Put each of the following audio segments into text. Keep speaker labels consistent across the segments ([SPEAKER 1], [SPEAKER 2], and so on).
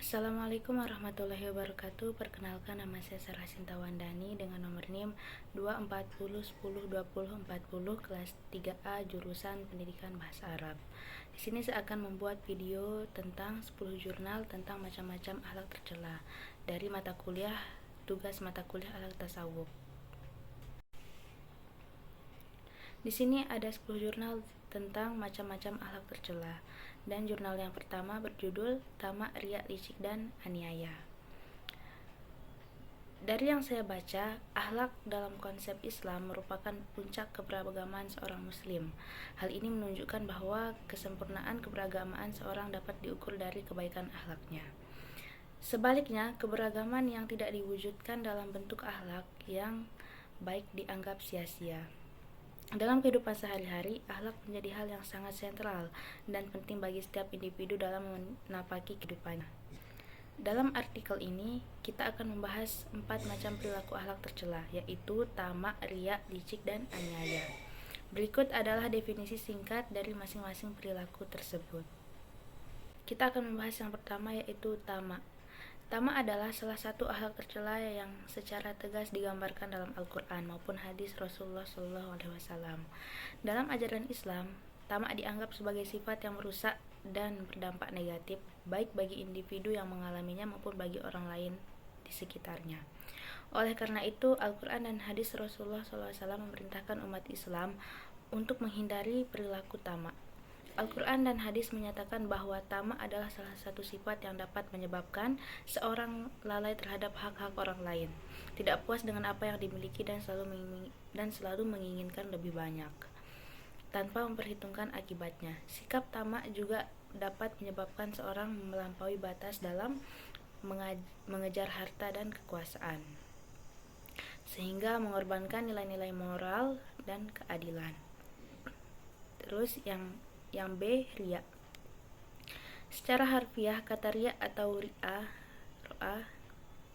[SPEAKER 1] Assalamualaikum warahmatullahi wabarakatuh. Perkenalkan, nama saya Sarah Sinta Wandani dengan nomor NIM 240102040 kelas 3A jurusan Pendidikan Bahasa Arab. Di sini saya akan membuat video tentang 10 jurnal tentang macam-macam akhlak tercela dari mata kuliah tugas mata kuliah akhlak tasawuf. Di sini ada 10 jurnal tentang macam-macam akhlak tercela. Dan jurnal yang pertama berjudul Tamak, Riya, Licik, dan Aniaya. Dari yang saya baca, akhlak dalam konsep Islam merupakan puncak keberagaman seorang muslim. Hal ini menunjukkan bahwa kesempurnaan keberagaman seorang dapat diukur dari kebaikan akhlaknya. Sebaliknya, keberagaman yang tidak diwujudkan dalam bentuk akhlak yang baik dianggap sia-sia. Dalam kehidupan sehari-hari, akhlak menjadi hal yang sangat sentral dan penting bagi setiap individu dalam menapaki kehidupannya. Dalam artikel ini, kita akan membahas 4 macam perilaku akhlak tercela, yaitu tamak, riya, licik, dan aniaya. Berikut adalah definisi singkat dari masing-masing perilaku tersebut. Kita akan membahas yang pertama, yaitu tamak. Tamak adalah salah satu akhlak tercela yang secara tegas digambarkan dalam Al-Quran maupun hadis Rasulullah SAW. Dalam ajaran Islam, tamak dianggap sebagai sifat yang merusak dan berdampak negatif baik bagi individu yang mengalaminya maupun bagi orang lain di sekitarnya. Oleh karena itu, Al-Quran dan hadis Rasulullah SAW memerintahkan umat Islam untuk menghindari perilaku tamak. Al-Quran dan hadis menyatakan bahwa tamak adalah salah satu sifat yang dapat menyebabkan seorang lalai terhadap hak-hak orang lain, tidak puas dengan apa yang dimiliki dan selalu menginginkan lebih banyak, tanpa memperhitungkan akibatnya. Sikap tamak juga dapat menyebabkan seorang melampaui batas dalam mengejar harta dan kekuasaan, sehingga mengorbankan nilai-nilai moral dan keadilan. Terus yang B, riya. Secara harfiah, kata riya atau ro'a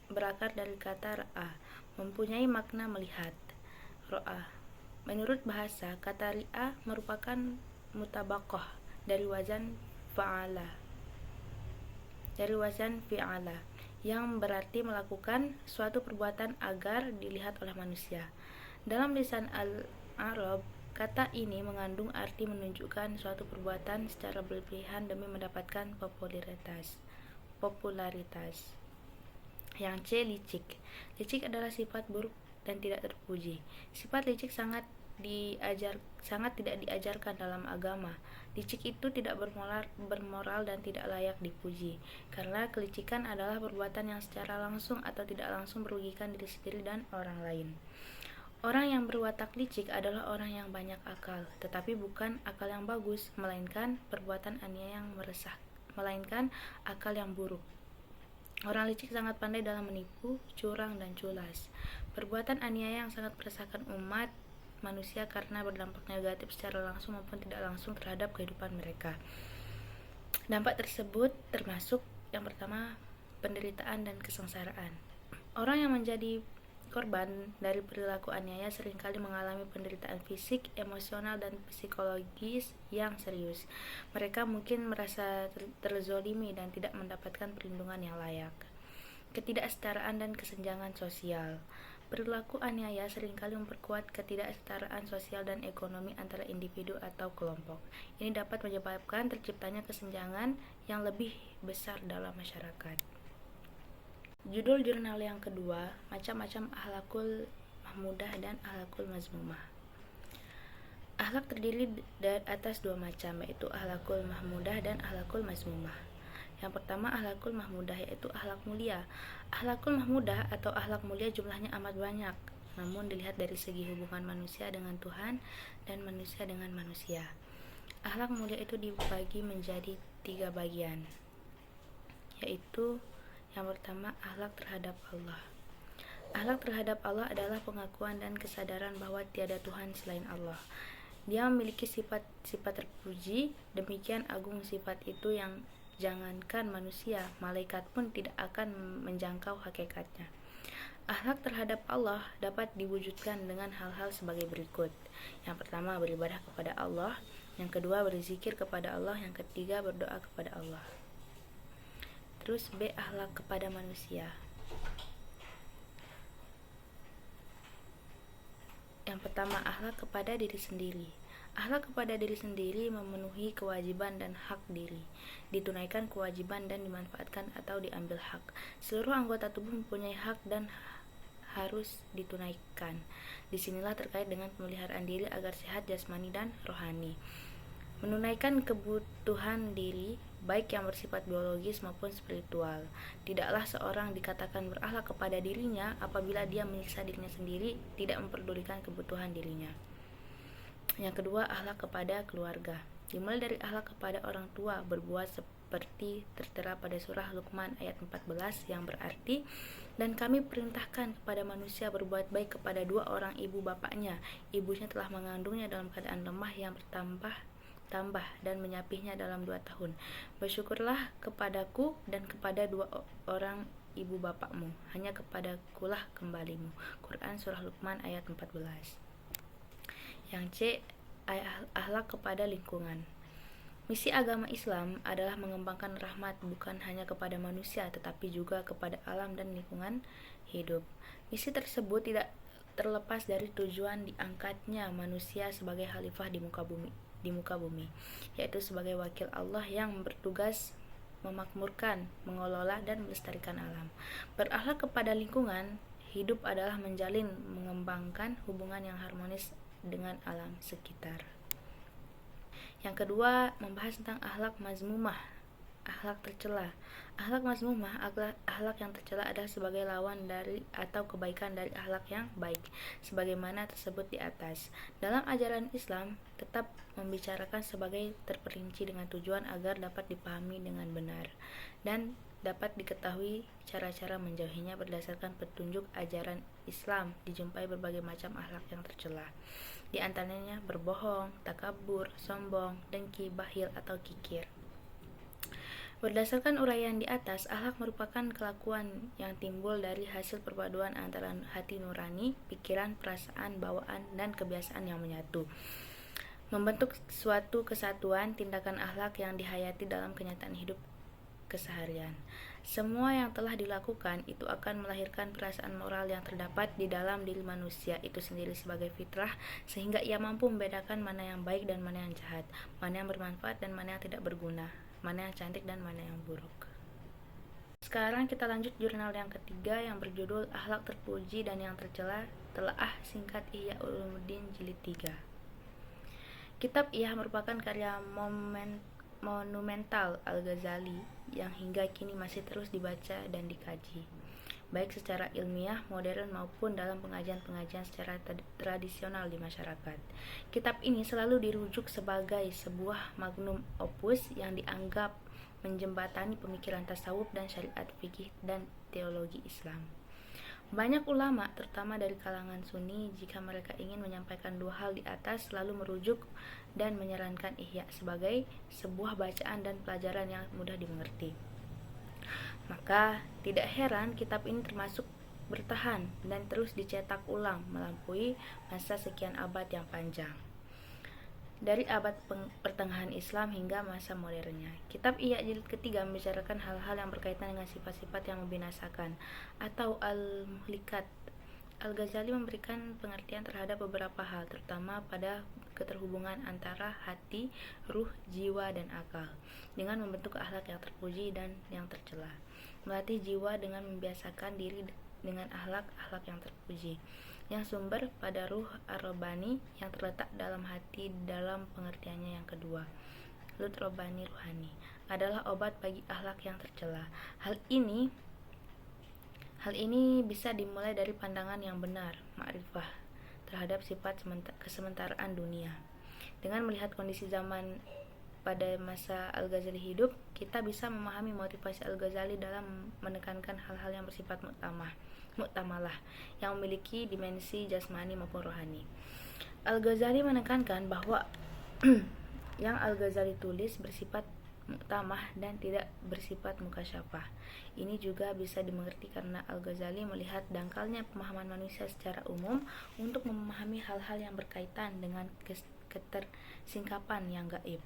[SPEAKER 1] berakar dari kata ra'a, mempunyai makna melihat. Ro'a. Menurut bahasa, kata riya merupakan mutabaqah dari wazan fa'ala. Yang berarti melakukan suatu perbuatan agar dilihat oleh manusia. Dalam lisan Al-Arab, kata ini mengandung arti menunjukkan suatu perbuatan secara berlebihan demi mendapatkan popularitas. Yang C, licik. Licik adalah sifat buruk dan tidak terpuji. Sifat licik sangat tidak diajarkan dalam agama. Licik itu tidak bermoral dan tidak layak dipuji, karena kelicikan adalah perbuatan yang secara langsung atau tidak langsung merugikan diri sendiri dan orang lain. Orang yang berwatak licik adalah orang yang banyak akal, tetapi bukan akal yang bagus, melainkan perbuatan aniaya yang melainkan akal yang buruk. Orang licik sangat pandai dalam menipu, curang, dan culas. Perbuatan aniaya yang sangat meresahkan umat manusia karena berdampak negatif secara langsung maupun tidak langsung terhadap kehidupan mereka. Dampak tersebut termasuk yang pertama, penderitaan dan kesengsaraan. Orang yang menjadi korban dari perilaku aniaya seringkali mengalami penderitaan fisik, emosional, dan psikologis yang serius. Mereka mungkin merasa terzolimi dan tidak mendapatkan perlindungan yang layak. Ketidaksetaraan dan kesenjangan sosial. Perilaku aniaya seringkali memperkuat ketidaksetaraan sosial dan ekonomi antara individu atau kelompok. Ini dapat menyebabkan terciptanya kesenjangan yang lebih besar dalam masyarakat. Judul jurnal yang kedua, macam-macam akhlakul mahmudah dan akhlakul mazmumah. Akhlak terdiri dari atas 2 macam, yaitu akhlakul mahmudah dan akhlakul mazmumah. Yang pertama, akhlakul mahmudah, yaitu akhlak mulia. Akhlakul mahmudah atau akhlak mulia jumlahnya amat banyak, namun dilihat dari segi hubungan manusia dengan Tuhan dan manusia dengan manusia. Akhlak mulia itu dibagi menjadi 3 bagian, yaitu yang pertama, akhlak terhadap Allah. Akhlak terhadap Allah adalah pengakuan dan kesadaran bahwa tiada Tuhan selain Allah. Dia memiliki sifat-sifat terpuji, demikian agung sifat itu yang jangankan manusia, malaikat pun tidak akan menjangkau hakikatnya. Akhlak terhadap Allah dapat diwujudkan dengan hal-hal sebagai berikut. Yang pertama, beribadah kepada Allah. Yang kedua, berzikir kepada Allah. Yang ketiga, berdoa kepada Allah. Terus B. Akhlak kepada manusia. Yang pertama, akhlak kepada diri sendiri. Akhlak kepada diri sendiri memenuhi kewajiban dan hak diri, ditunaikan kewajiban dan dimanfaatkan atau diambil hak. Seluruh anggota tubuh mempunyai hak dan harus ditunaikan. Disinilah terkait dengan pemeliharaan diri agar sehat jasmani dan rohani. Menunaikan kebutuhan diri, baik yang bersifat biologis maupun spiritual. Tidaklah seorang dikatakan berakhlak kepada dirinya apabila dia menyiksa dirinya sendiri, tidak memperdulikan kebutuhan dirinya. Yang kedua, akhlak kepada keluarga. Dimulai dari akhlak kepada orang tua, berbuat seperti tertera pada surah Luqman ayat 14 yang berarti, dan kami perintahkan kepada manusia berbuat baik kepada dua orang ibu bapaknya. Ibunya telah mengandungnya dalam keadaan lemah yang bertambah dan menyapihnya dalam 2 tahun. Bersyukurlah kepadaku dan kepada dua orang ibu bapakmu, hanya kepadakulah kembalimu. Quran surah Luqman ayat 14. Yang C. Akhlak kepada lingkungan. Misi agama Islam adalah mengembangkan rahmat bukan hanya kepada manusia tetapi juga kepada alam dan lingkungan hidup. Misi tersebut tidak terlepas dari tujuan diangkatnya manusia sebagai khalifah di muka bumi, yaitu sebagai wakil Allah yang bertugas memakmurkan, mengelola dan melestarikan alam. Berakhlak kepada lingkungan hidup adalah mengembangkan hubungan yang harmonis dengan alam sekitar. Yang kedua, membahas tentang akhlak mazmumah, akhlak tercela. Akhlak mazmumah, akhlak yang tercela adalah sebagai lawan dari atau kebaikan dari akhlak yang baik, sebagaimana tersebut di atas. Dalam ajaran Islam tetap membicarakan sebagai terperinci dengan tujuan agar dapat dipahami dengan benar dan dapat diketahui cara-cara menjauhinya. Berdasarkan petunjuk ajaran Islam dijumpai berbagai macam akhlak yang tercela. Di antaranya berbohong, takabur, sombong, dengki, bakhil atau kikir. Berdasarkan uraian di atas, akhlak merupakan kelakuan yang timbul dari hasil perpaduan antara hati nurani, pikiran, perasaan, bawaan, dan kebiasaan yang menyatu, membentuk suatu kesatuan tindakan akhlak yang dihayati dalam kenyataan hidup keseharian. Semua yang telah dilakukan itu akan melahirkan perasaan moral yang terdapat di dalam diri manusia itu sendiri sebagai fitrah, sehingga ia mampu membedakan mana yang baik dan mana yang jahat, mana yang bermanfaat dan mana yang tidak berguna, mana yang cantik dan mana yang buruk. Sekarang kita lanjut jurnal yang ketiga yang berjudul Akhlak Terpuji dan yang Tercela, Telaah Singkat Ihya Ulumuddin Jilid 3. Kitab Ihya merupakan karya monumental Al-Ghazali yang hingga kini masih terus dibaca dan dikaji, baik secara ilmiah, modern maupun dalam pengajian-pengajian secara tradisional di masyarakat. Kitab ini selalu dirujuk sebagai sebuah magnum opus yang dianggap menjembatani pemikiran tasawuf dan syariat fikih dan teologi Islam. Banyak ulama, terutama dari kalangan Sunni, jika mereka ingin menyampaikan dua hal di atas, selalu merujuk dan menyarankan Ihya sebagai sebuah bacaan dan pelajaran yang mudah dimengerti. Maka, tidak heran kitab ini termasuk bertahan dan terus dicetak ulang melampaui masa sekian abad yang panjang, dari abad pertengahan Islam hingga masa modernnya. Kitab Ihya jilid ketiga membicarakan hal-hal yang berkaitan dengan sifat-sifat yang membinasakan atau al-muhlikat. Al-Ghazali memberikan pengertian terhadap beberapa hal, terutama pada keterhubungan antara hati, ruh, jiwa, dan akal, dengan membentuk akhlak yang terpuji dan yang tercela. Melatih jiwa dengan membiasakan diri dengan akhlak-akhlak yang terpuji, yang sumber pada ruh ar-Rabbani yang terletak dalam hati. Dalam pengertiannya yang kedua, lut Rabbani ruhani adalah obat bagi akhlak yang tercela. Hal ini bisa dimulai dari pandangan yang benar, ma'rifah, terhadap sifat kesementaraan dunia. Dengan melihat kondisi zaman pada masa Al-Ghazali hidup, kita bisa memahami motivasi Al-Ghazali dalam menekankan hal-hal yang bersifat muktamalah, yang memiliki dimensi jasmani maupun rohani. Al-Ghazali menekankan bahwa yang Al-Ghazali tulis bersifat muktamah dan tidak bersifat mukasyafah. Ini juga bisa dimengerti karena Al-Ghazali melihat dangkalnya pemahaman manusia secara umum untuk memahami hal-hal yang berkaitan dengan ketersingkapan yang gaib.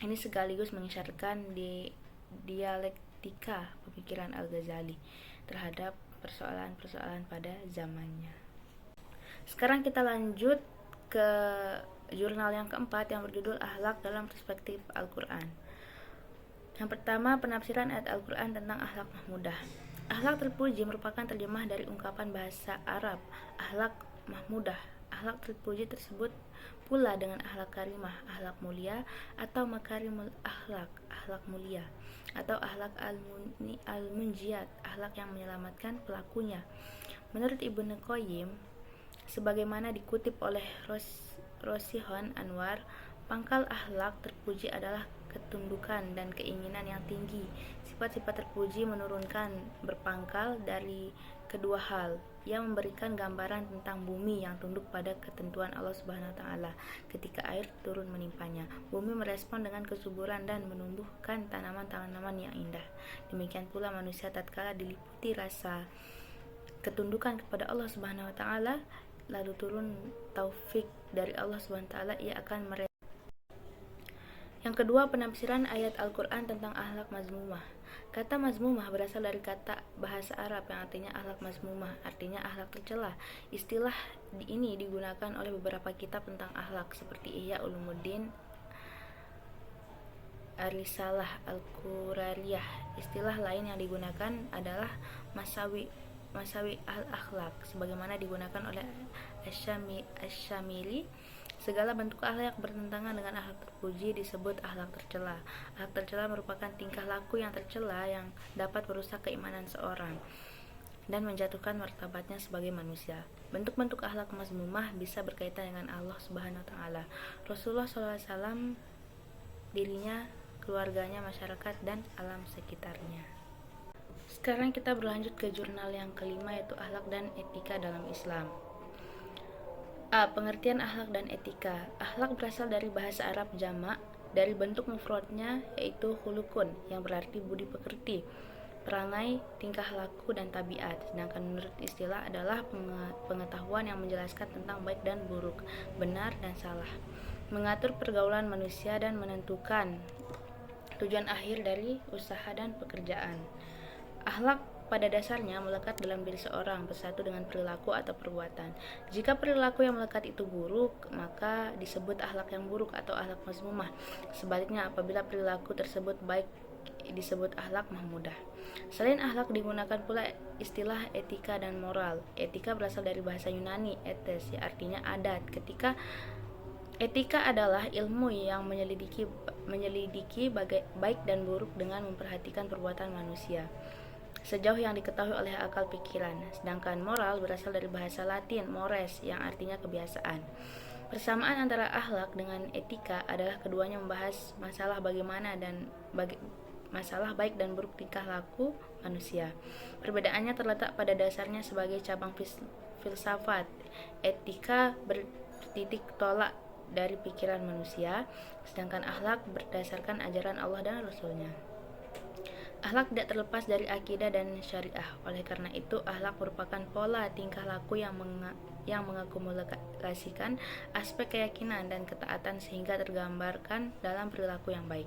[SPEAKER 1] Ini sekaligus mengisyaratkan di etika pemikiran Al-Ghazali terhadap persoalan-persoalan pada zamannya. Sekarang kita lanjut ke jurnal yang keempat yang berjudul Akhlak dalam Perspektif Al-Quran. Yang pertama, penafsiran ayat Al-Quran tentang akhlak mahmudah. Akhlak terpuji merupakan terjemah dari ungkapan bahasa Arab akhlak mahmudah. Akhlak terpuji tersebut pula dengan akhlak karimah, akhlak mulia, atau makarimul akhlak, akhlak mulia, atau akhlak al-munjiyat, akhlak yang menyelamatkan pelakunya. Menurut Ibnu Qayyim, sebagaimana dikutip oleh Rosihon Anwar, pangkal akhlak terpuji adalah ketundukan dan keinginan yang tinggi. Sifat-sifat terpuji menurunkan berpangkal dari kedua hal yang memberikan gambaran tentang bumi yang tunduk pada ketentuan Allah Subhanahu wa taala. Ketika air turun menimpanya, bumi merespon dengan kesuburan dan menumbuhkan tanaman-tanaman yang indah. Demikian pula manusia tatkala diliputi rasa ketundukan kepada Allah Subhanahu wa taala, lalu turun taufik dari Allah Subhanahu wa taala, ia akan Yang kedua, penafsiran ayat Al-Quran tentang akhlak mazmumah. Kata mazmumah berasal dari kata bahasa Arab yang artinya akhlak mazmumah, artinya akhlak tercela. Istilah ini digunakan oleh beberapa kitab tentang akhlak seperti Ihya Ulumuddin, Ar-Risalah Al-Qurariyah. Istilah lain yang digunakan adalah Masawi al-akhlak, sebagaimana digunakan oleh Asy-Syamili. Segala bentuk akhlak yang bertentangan dengan akhlak terpuji disebut akhlak tercela. Akhlak tercela merupakan tingkah laku yang tercela yang dapat merusak keimanan seorang dan menjatuhkan martabatnya sebagai manusia. Bentuk-bentuk akhlak mazmumah bisa berkaitan dengan Allah Subhanahu wa taala, Rasulullah SAW, dirinya, keluarganya, masyarakat, dan alam sekitarnya. Sekarang kita berlanjut ke jurnal yang kelima, yaitu akhlak dan etika dalam Islam. A. Pengertian akhlak dan etika. Akhlak berasal dari bahasa Arab jamak, dari bentuk mufradnya yaitu khulukun, yang berarti budi pekerti, perangai, tingkah laku, dan tabiat. Sedangkan menurut istilah adalah pengetahuan yang menjelaskan tentang baik dan buruk, benar dan salah, mengatur pergaulan manusia, dan menentukan tujuan akhir dari usaha dan pekerjaan. Akhlak pada dasarnya melekat dalam diri seorang bersatu dengan perilaku atau perbuatan. Jika perilaku yang melekat itu buruk, maka disebut akhlak yang buruk atau akhlak mazmumah. Sebaliknya, apabila perilaku tersebut baik, disebut akhlak mahmudah. Selain akhlak, digunakan pula istilah etika dan moral. Etika berasal dari bahasa Yunani etes, artinya adat. Etika adalah ilmu yang menyelidiki baik dan buruk dengan memperhatikan perbuatan manusia sejauh yang diketahui oleh akal pikiran. Sedangkan moral berasal dari bahasa Latin mores, yang artinya kebiasaan. Persamaan antara akhlak dengan etika adalah keduanya membahas masalah masalah baik dan buruk tingkah laku manusia. Perbedaannya terletak pada dasarnya sebagai cabang filsafat. Etika bertitik tolak dari pikiran manusia, sedangkan akhlak berdasarkan ajaran Allah dan Rasul-Nya. Akhlak tidak terlepas dari akidah dan syariah. Oleh karena itu, akhlak merupakan pola tingkah laku yang mengakumulasikan aspek keyakinan dan ketaatan sehingga tergambarkan dalam perilaku yang baik.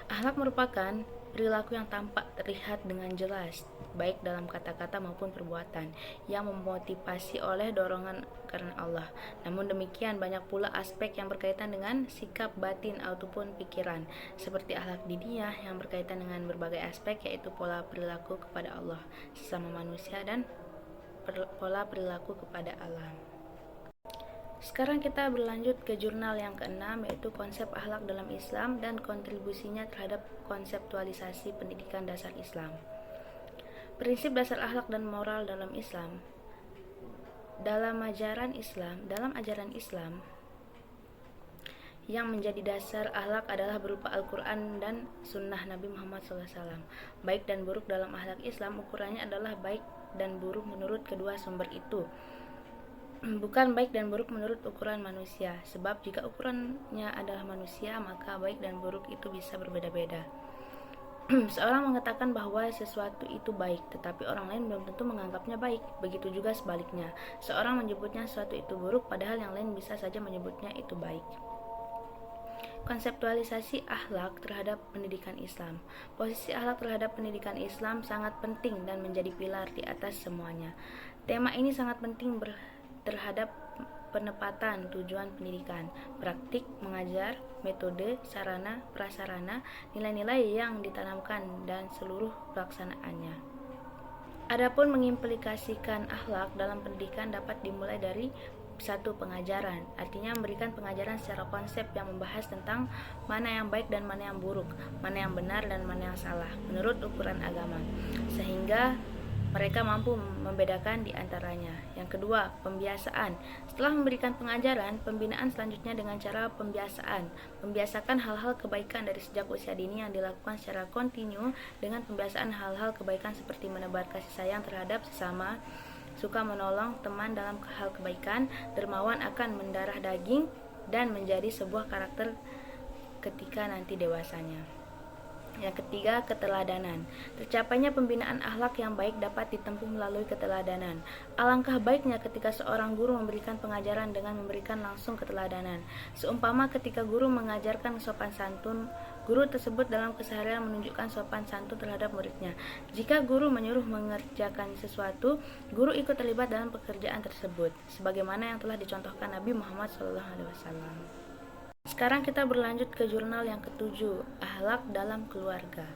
[SPEAKER 1] Akhlak merupakan perilaku yang tampak terlihat dengan jelas, baik dalam kata-kata maupun perbuatan, yang memotivasi oleh dorongan karena Allah. Namun demikian, banyak pula aspek yang berkaitan dengan sikap batin ataupun pikiran, seperti akhlak diniyah yang berkaitan dengan berbagai aspek, yaitu pola perilaku kepada Allah, sesama manusia, dan pola perilaku kepada alam. Sekarang kita berlanjut ke jurnal yang keenam, yaitu konsep akhlak dalam Islam dan kontribusinya terhadap konseptualisasi pendidikan dasar Islam. Prinsip dasar akhlak dan moral dalam Islam. Dalam ajaran Islam, yang menjadi dasar akhlak adalah berupa Al-Quran dan Sunnah Nabi Muhammad SAW. Baik dan buruk dalam akhlak Islam ukurannya adalah baik dan buruk menurut kedua sumber itu, bukan baik dan buruk menurut ukuran manusia. Sebab jika ukurannya adalah manusia, maka baik dan buruk itu bisa berbeda-beda. Seorang mengatakan bahwa sesuatu itu baik, tetapi orang lain belum tentu menganggapnya baik. Begitu juga sebaliknya. Seorang menyebutnya sesuatu itu buruk, padahal yang lain bisa saja menyebutnya itu baik. Konseptualisasi akhlak terhadap pendidikan Islam. Posisi akhlak terhadap pendidikan Islam sangat penting dan menjadi pilar di atas semuanya. Tema ini sangat penting terhadap penempatan tujuan pendidikan, praktik mengajar, metode, sarana, prasarana, nilai-nilai yang ditanamkan, dan seluruh pelaksanaannya. Adapun mengimplikasikan akhlak dalam pendidikan dapat dimulai dari satu pengajaran, artinya memberikan pengajaran secara konsep yang membahas tentang mana yang baik dan mana yang buruk, mana yang benar dan mana yang salah menurut ukuran agama, sehingga mereka mampu membedakan di antaranya. Yang kedua, pembiasaan. Setelah memberikan pengajaran, pembinaan selanjutnya dengan cara pembiasaan. Membiasakan hal-hal kebaikan dari sejak usia dini yang dilakukan secara kontinu dengan pembiasaan hal-hal kebaikan seperti menebar kasih sayang terhadap sesama, suka menolong teman dalam hal kebaikan, dermawan akan mendarah daging, dan menjadi sebuah karakter ketika nanti dewasanya. Yang ketiga, keteladanan. Tercapainya pembinaan akhlak yang baik dapat ditempuh melalui keteladanan. Alangkah baiknya ketika seorang guru memberikan pengajaran dengan memberikan langsung keteladanan. Seumpama ketika guru mengajarkan sopan santun, guru tersebut dalam keseharian menunjukkan sopan santun terhadap muridnya. Jika guru menyuruh mengerjakan sesuatu, guru ikut terlibat dalam pekerjaan tersebut, sebagaimana yang telah dicontohkan Nabi Muhammad SAW. Sekarang kita berlanjut ke jurnal yang ketujuh, akhlak dalam keluarga.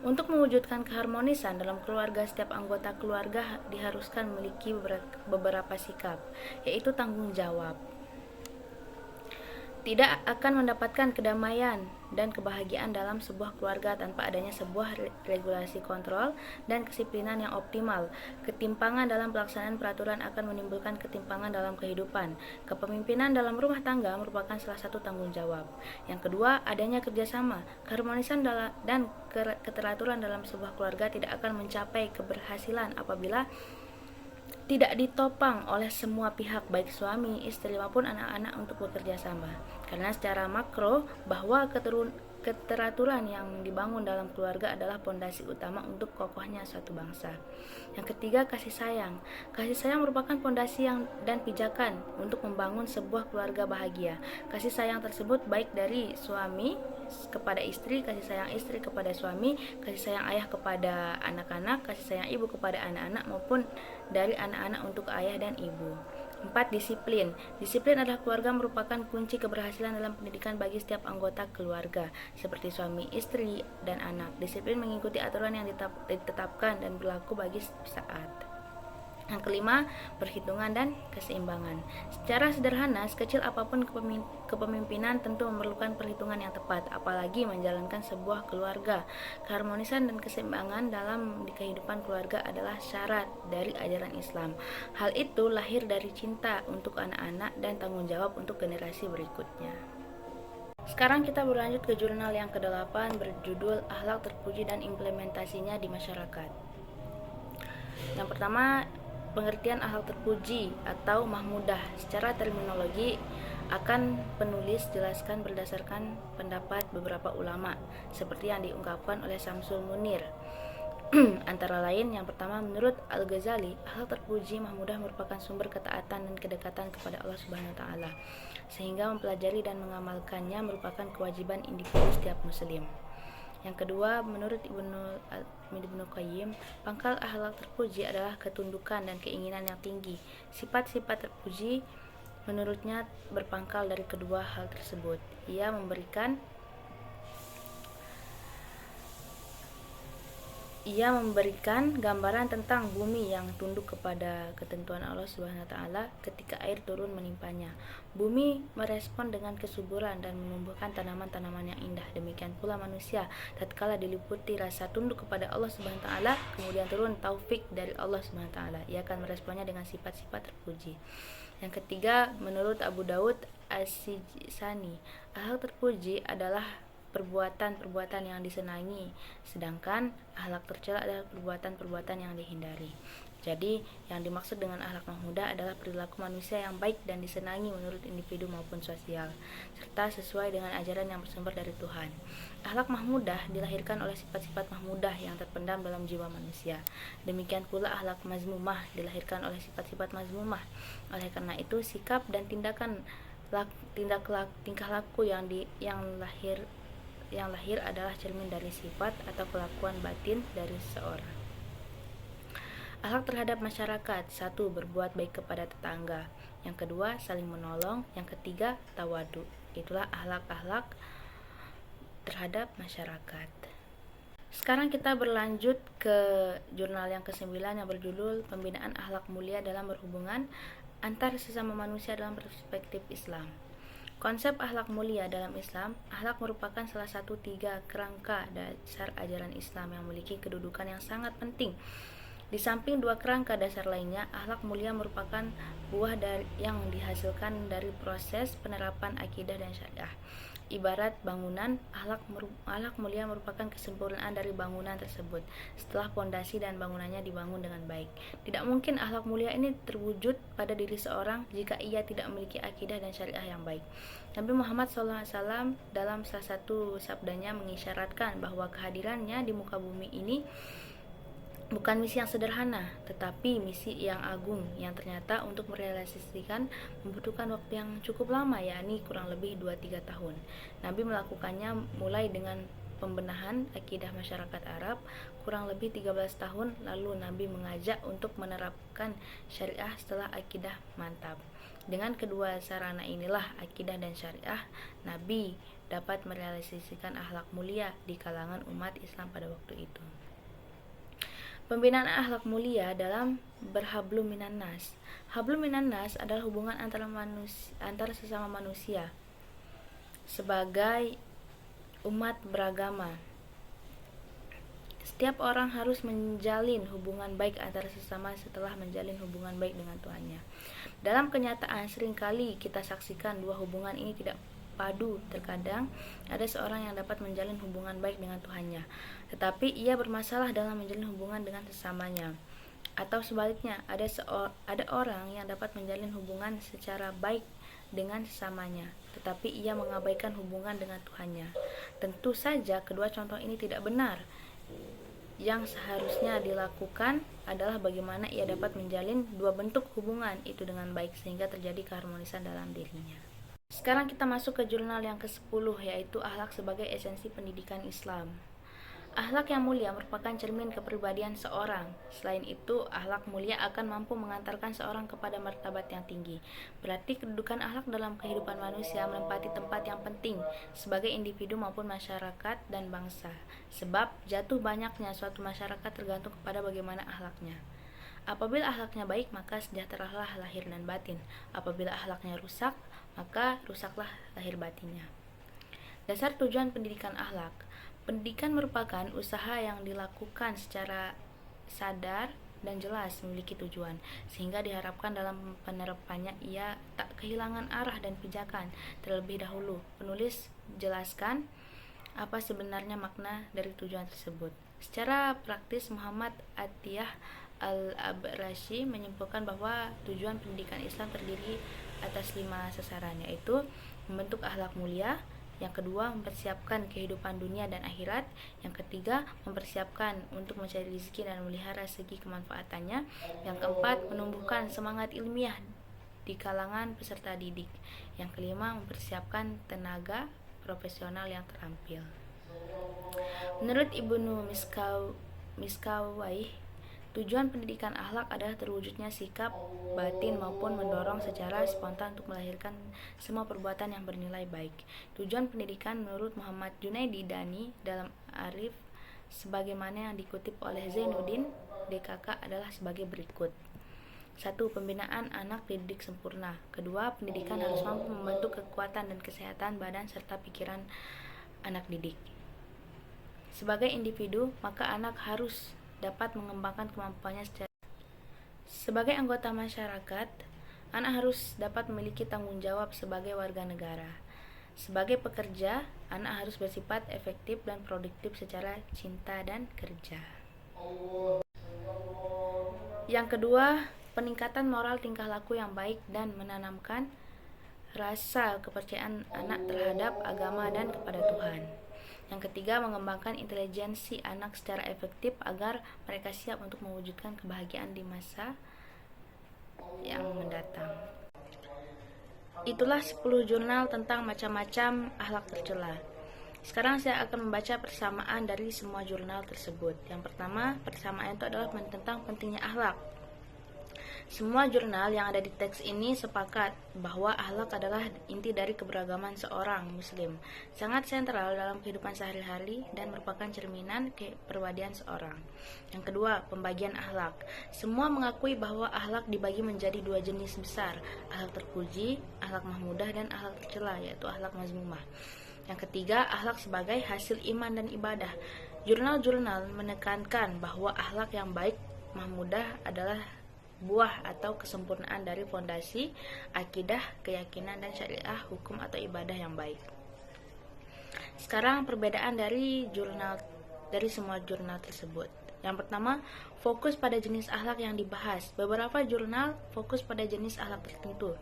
[SPEAKER 1] Untuk mewujudkan keharmonisan dalam keluarga, setiap anggota keluarga diharuskan memiliki beberapa sikap, yaitu tanggung jawab. Tidak akan mendapatkan kedamaian dan kebahagiaan dalam sebuah keluarga tanpa adanya sebuah regulasi kontrol dan kedisiplinan yang optimal. Ketimpangan dalam pelaksanaan peraturan akan menimbulkan ketimpangan dalam kehidupan. Kepemimpinan dalam rumah tangga merupakan salah satu tanggung jawab. Yang kedua, adanya kerjasama. Keharmonisan dan keteraturan dalam sebuah keluarga tidak akan mencapai keberhasilan apabila tidak ditopang oleh semua pihak, baik suami, istri maupun anak-anak untuk bekerja sama. Karena secara makro bahwa keteraturan yang dibangun dalam keluarga adalah pondasi utama untuk kokohnya suatu bangsa. Yang ketiga, kasih sayang. Kasih sayang merupakan pondasi dan pijakan untuk membangun sebuah keluarga bahagia. Kasih sayang tersebut baik dari suami kepada istri, kasih sayang istri kepada suami, kasih sayang ayah kepada anak-anak, kasih sayang ibu kepada anak-anak, maupun dari anak-anak untuk ayah dan ibu. 4. Disiplin. Disiplin adalah keluarga merupakan kunci keberhasilan dalam pendidikan bagi setiap anggota keluarga, seperti suami, istri, dan anak. Disiplin mengikuti aturan yang ditetapkan dan berlaku bagi saat. Yang kelima, perhitungan dan keseimbangan. Secara sederhana, sekecil apapun kepemimpinan tentu memerlukan perhitungan yang tepat, apalagi menjalankan sebuah keluarga. Keharmonisan dan keseimbangan dalam kehidupan keluarga adalah syarat dari ajaran Islam. Hal itu lahir dari cinta untuk anak-anak dan tanggung jawab untuk generasi berikutnya. Sekarang kita berlanjut ke jurnal yang ke-8 berjudul Akhlak Terpuji dan Implementasinya di Masyarakat. Yang pertama, pengertian akhlak terpuji atau mahmudah. Secara terminologi akan penulis jelaskan berdasarkan pendapat beberapa ulama seperti yang diungkapkan oleh Syamsul Munir. Antara lain, yang pertama, menurut Al-Ghazali, akhlak terpuji mahmudah merupakan sumber ketaatan dan kedekatan kepada Allah Subhanahu wa taala, sehingga mempelajari dan mengamalkannya merupakan kewajiban individu setiap muslim. Yang kedua, menurut Ibnu Qayyim, pangkal akhlak terpuji adalah ketundukan dan keinginan yang tinggi. Sifat-sifat terpuji menurutnya berpangkal dari kedua hal tersebut. Ia memberikan gambaran tentang bumi yang tunduk kepada ketentuan Allah Subhanahu wa taala ketika air turun menimpanya. Bumi merespon dengan kesuburan dan menumbuhkan tanaman-tanaman yang indah. Demikian pula manusia, tatkala diliputi rasa tunduk kepada Allah Subhanahu wa taala, kemudian turun taufik dari Allah Subhanahu wa taala, ia akan meresponnya dengan sifat-sifat terpuji. Yang ketiga, menurut Abu Daud As-Sijistani, akhlak terpuji adalah perbuatan-perbuatan yang disenangi, sedangkan akhlak tercela adalah perbuatan-perbuatan yang dihindari. Jadi, yang dimaksud dengan akhlak mahmudah adalah perilaku manusia yang baik dan disenangi menurut individu maupun sosial, serta sesuai dengan ajaran yang bersumber dari Tuhan. Akhlak mahmudah dilahirkan oleh sifat-sifat mahmudah yang terpendam dalam jiwa manusia. Demikian pula akhlak mazmumah dilahirkan oleh sifat-sifat mazmumah. Oleh karena itu, sikap dan tindakan tingkah laku yang lahir adalah cermin dari sifat atau kelakuan batin dari seseorang. Akhlak terhadap masyarakat: 1. Berbuat baik kepada tetangga. Yang kedua, saling menolong. Yang ketiga, tawadu. Itulah akhlak-akhlak terhadap masyarakat. Sekarang kita berlanjut ke jurnal yang ke-9 yang berjudul Pembinaan Akhlak Mulia dalam Berhubungan Antar Sesama Manusia dalam Perspektif Islam. Konsep akhlak mulia dalam Islam: akhlak merupakan salah satu 3 kerangka dasar ajaran Islam yang memiliki kedudukan yang sangat penting. Di samping 2 kerangka dasar lainnya, akhlak mulia merupakan buah yang dihasilkan dari proses penerapan akidah dan syariah. Ibarat bangunan, akhlak mulia merupakan kesempurnaan dari bangunan tersebut setelah pondasi dan bangunannya dibangun dengan baik. Tidak mungkin akhlak mulia ini terwujud pada diri seorang jika ia tidak memiliki akidah dan syariah yang baik. Nabi Muhammad SAW dalam salah satu sabdanya mengisyaratkan bahwa kehadirannya di muka bumi ini bukan misi yang sederhana, tetapi misi yang agung yang ternyata untuk merealisasikan membutuhkan waktu yang cukup lama, yakni kurang lebih 2-3 tahun. Nabi melakukannya mulai dengan pembenahan akidah masyarakat Arab kurang lebih 13 tahun, lalu Nabi mengajak untuk menerapkan syariah setelah akidah mantap. Dengan kedua sarana inilah, akidah dan syariah, Nabi dapat merealisasikan akhlak mulia di kalangan umat Islam pada waktu itu. Pembinaan akhlak mulia dalam berhablum minan nas. Hablum minan nas adalah hubungan antara sesama manusia sebagai umat beragama. Setiap orang harus menjalin hubungan baik antara sesama setelah menjalin hubungan baik dengan Tuhannya. Dalam kenyataan, seringkali kita saksikan 2 hubungan ini tidak padu. Terkadang ada seorang yang dapat menjalin hubungan baik dengan Tuhannya, tetapi ia bermasalah dalam menjalin hubungan dengan sesamanya. Atau sebaliknya, ada orang yang dapat menjalin hubungan secara baik dengan sesamanya, tetapi ia mengabaikan hubungan dengan Tuhannya. Tentu saja kedua contoh ini tidak benar. Yang seharusnya dilakukan adalah bagaimana ia dapat menjalin 2 bentuk hubungan itu dengan baik sehingga terjadi keharmonisan dalam dirinya. Sekarang kita masuk ke jurnal yang ke-10, yaitu akhlak sebagai esensi pendidikan Islam. Akhlak yang mulia merupakan cermin kepribadian seorang. Selain itu, akhlak mulia akan mampu mengantarkan seorang kepada martabat yang tinggi. Berarti kedudukan akhlak dalam kehidupan manusia menempati tempat yang penting sebagai individu maupun masyarakat dan bangsa. Sebab jatuh banyaknya suatu masyarakat tergantung kepada bagaimana akhlaknya. Apabila akhlaknya baik, maka sejahteralah lahir dan batin. Apabila akhlaknya rusak, maka rusaklah lahir batinnya. Dasar tujuan pendidikan akhlak. Pendidikan merupakan usaha yang dilakukan secara sadar dan jelas memiliki tujuan, sehingga diharapkan dalam penerapannya ia tak kehilangan arah dan pijakan. Terlebih dahulu, penulis jelaskan apa sebenarnya makna dari tujuan tersebut. Secara praktis, Muhammad Atiyah Al-Abrashi menyimpulkan bahwa tujuan pendidikan Islam terdiri atas 5 sasaran, yaitu membentuk akhlak mulia, yang kedua mempersiapkan kehidupan dunia dan akhirat, yang ketiga mempersiapkan untuk mencari rezeki dan memelihara segi kemanfaatannya, yang keempat menumbuhkan semangat ilmiah di kalangan peserta didik, yang kelima mempersiapkan tenaga profesional yang terampil. Menurut Ibnu Miskawayh, tujuan pendidikan akhlak adalah terwujudnya sikap batin maupun mendorong secara spontan untuk melahirkan semua perbuatan yang bernilai baik. Tujuan pendidikan menurut Muhammad Junaidi Dani dalam Arif sebagaimana yang dikutip oleh Zainuddin DKK adalah sebagai berikut. 1. Pembinaan anak dididik sempurna. Kedua, pendidikan harus mampu membentuk kekuatan dan kesehatan badan serta pikiran anak didik. Sebagai individu, maka anak harus dapat mengembangkan kemampuannya sebagai anggota masyarakat. Anak harus dapat memiliki tanggung jawab sebagai warga negara. Sebagai pekerja, anak harus bersifat efektif dan produktif secara cinta dan kerja. Yang kedua, peningkatan moral tingkah laku yang baik dan menanamkan rasa kepercayaan anak terhadap agama dan kepada Tuhan. Yang ketiga, mengembangkan intelijensi anak secara efektif agar mereka siap untuk mewujudkan kebahagiaan di masa yang mendatang. Itulah 10 jurnal tentang macam-macam akhlak tercela. Sekarang saya akan membaca persamaan dari semua jurnal tersebut. Yang pertama, persamaan itu adalah tentang pentingnya akhlak. Semua jurnal yang ada di teks ini sepakat bahwa akhlak adalah inti dari keberagaman seorang muslim, sangat sentral dalam kehidupan sehari-hari dan merupakan cerminan kepribadian seorang. Yang kedua, pembagian akhlak. Semua mengakui bahwa akhlak dibagi menjadi dua jenis besar, akhlak terpuji, akhlak mahmudah, dan akhlak tercela, yaitu akhlak mazmumah. Yang ketiga, akhlak sebagai hasil iman dan ibadah. Jurnal-jurnal menekankan bahwa akhlak yang baik mahmudah adalah buah atau kesempurnaan dari fondasi akidah, keyakinan, dan syariah, hukum atau ibadah yang baik. Sekarang perbedaan dari semua jurnal tersebut. Yang pertama, fokus pada jenis akhlak yang dibahas. Beberapa jurnal fokus pada jenis akhlak tertentu.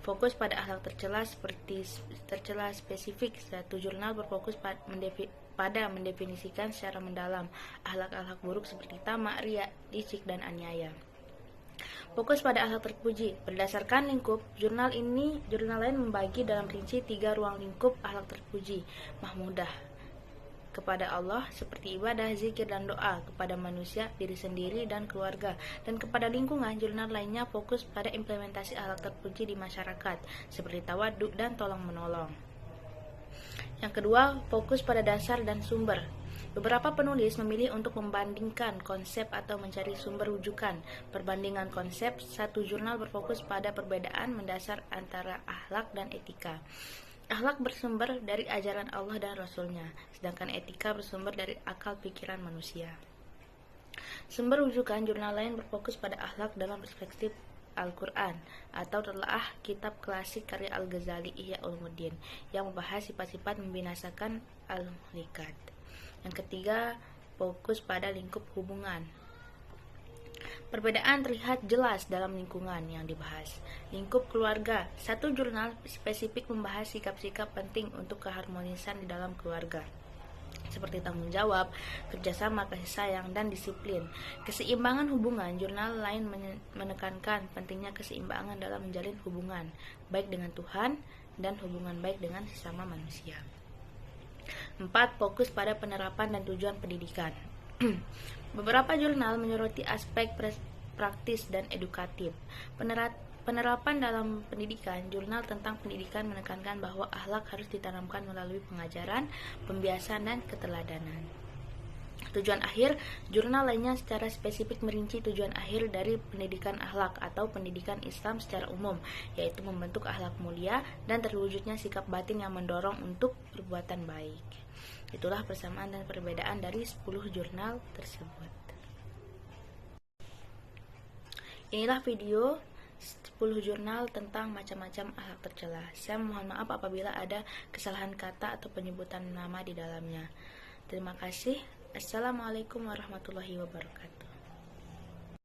[SPEAKER 1] Fokus pada akhlak tercela seperti tercela spesifik. Satu jurnal berfokus pada mendefinisikan secara mendalam akhlak-akhlak buruk seperti tamak, riya, licik, dan aniaya. Fokus pada akhlak terpuji. Berdasarkan lingkup, jurnal lain membagi dalam rinci 3 ruang lingkup akhlak terpuji. Mahmudah, kepada Allah seperti ibadah, zikir, dan doa, kepada manusia, diri sendiri, dan keluarga, dan kepada lingkungan. Jurnal lainnya fokus pada implementasi akhlak terpuji di masyarakat seperti tawaduk dan tolong menolong. Yang kedua, fokus pada dasar dan sumber. Beberapa penulis memilih untuk membandingkan konsep atau mencari sumber rujukan. Perbandingan konsep, satu jurnal berfokus pada perbedaan mendasar antara akhlak dan etika. Akhlak bersumber dari ajaran Allah dan Rasul-Nya, sedangkan etika bersumber dari akal pikiran manusia. Sumber rujukan jurnal lain berfokus pada akhlak dalam perspektif Al-Quran atau telaah kitab klasik karya Al-Ghazali Ihya Ulumuddin yang membahas sifat-sifat membinasakan al-muhlikat. Yang ketiga, fokus pada lingkup hubungan. Perbedaan terlihat jelas dalam lingkungan yang dibahas. Lingkup keluarga, satu jurnal spesifik membahas sikap-sikap penting untuk keharmonisan di dalam keluarga, seperti tanggung jawab, kerjasama, kasih sayang, dan disiplin. Keseimbangan hubungan, jurnal lain menekankan pentingnya keseimbangan dalam menjalin hubungan, baik dengan Tuhan dan hubungan baik dengan sesama manusia. 4. Fokus pada penerapan dan tujuan pendidikan. Beberapa jurnal menyoroti aspek praktis dan edukatif. Penerapan dalam pendidikan, jurnal tentang pendidikan menekankan bahwa akhlak harus ditanamkan melalui pengajaran, pembiasan, dan keteladanan. Tujuan akhir, jurnal lainnya secara spesifik merinci tujuan akhir dari pendidikan akhlak atau pendidikan Islam secara umum, yaitu membentuk akhlak mulia dan terwujudnya sikap batin yang mendorong untuk perbuatan baik. Itulah persamaan dan perbedaan dari 10 jurnal tersebut. Inilah video 10 jurnal tentang macam-macam akhlak tercela. Saya mohon maaf apabila ada kesalahan kata atau penyebutan nama di dalamnya. Terima kasih. Assalamualaikum warahmatullahi wabarakatuh.